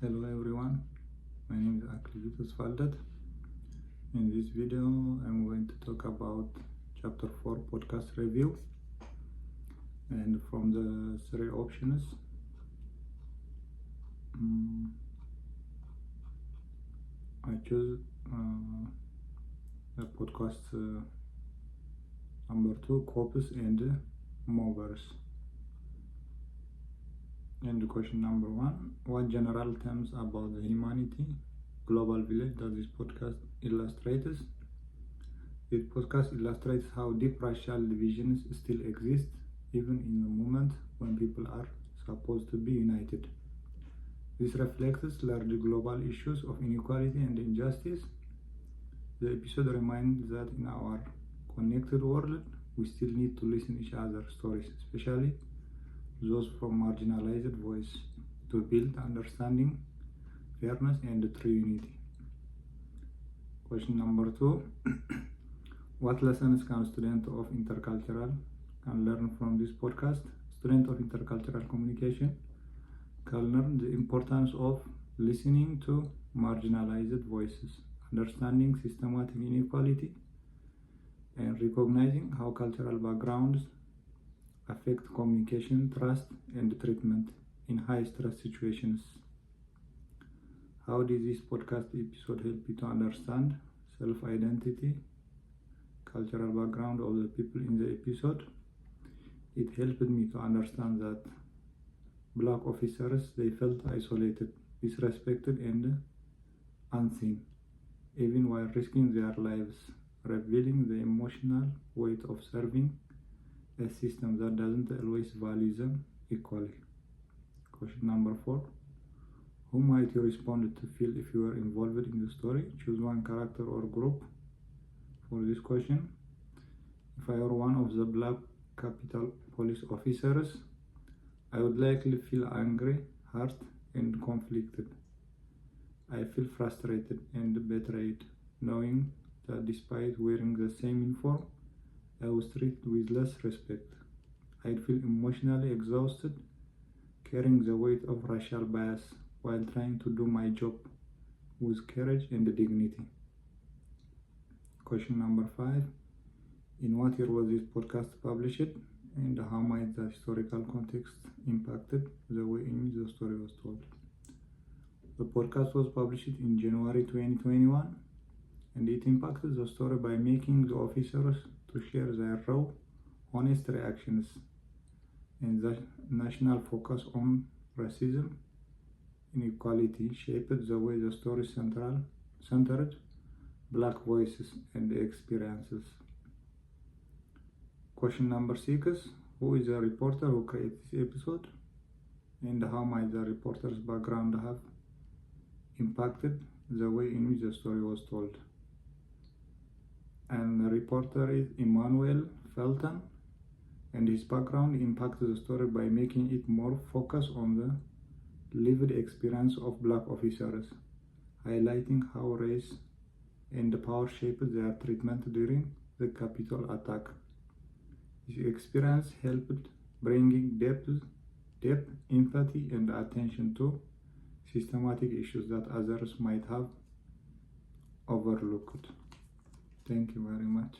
Hello everyone, my name is Aklivitus Faldet. In this video, I'm going to talk about Chapter 4 podcast review. And from the three options, I choose the podcast number 2, Corpus and Movers. And question number 1, what general terms about the humanity global village does this podcast illustrates? This podcast illustrates how deep racial divisions still exist even in the moment when people are supposed to be united. This reflects large global issues of inequality and injustice. The episode reminds that in our connected world, we still need to listen to each other's stories, especially those from marginalized voice, to build understanding, fairness, and true unity. Question number 2. What lessons can students of intercultural can learn from this podcast? Students of intercultural communication can learn the importance of listening to marginalized voices, understanding systematic inequality, and recognizing how cultural backgrounds affect communication, trust, and treatment in high-stress situations. How did this podcast episode help you to understand self-identity, cultural background of the people in the episode? It helped me to understand that Black officers, they felt isolated, disrespected, and unseen, even while risking their lives, revealing the emotional weight of serving a system that doesn't always value them equally. Question number 4. Who might you respond to feel if you were involved in the story? Choose one character or group for this question. If I were one of the Black Capitol Police officers, I would likely feel angry, hurt, and conflicted. I feel frustrated and betrayed, knowing that despite wearing the same uniform, I was treated with less respect. I'd feel emotionally exhausted, carrying the weight of racial bias while trying to do my job with courage and dignity. Question number 5. In what year was this podcast published, and how might the historical context impacted the way in which the story was told? The podcast was published in January 2021, and it impacted the story by making the officers to share their raw, honest reactions, and the national focus on racism inequality shaped the way the story centered Black voices and experiences. Question number 6. Who is the reporter who created this episode, and how might the reporter's background have impacted the way in which the story was told? And the reporter is Emmanuel Felton, and his background impacted the story by making it more focused on the lived experience of Black officers, highlighting how race and power shaped their treatment during the Capitol attack. His experience helped bringing depth, empathy, and attention to systematic issues that others might have overlooked. Thank you very much.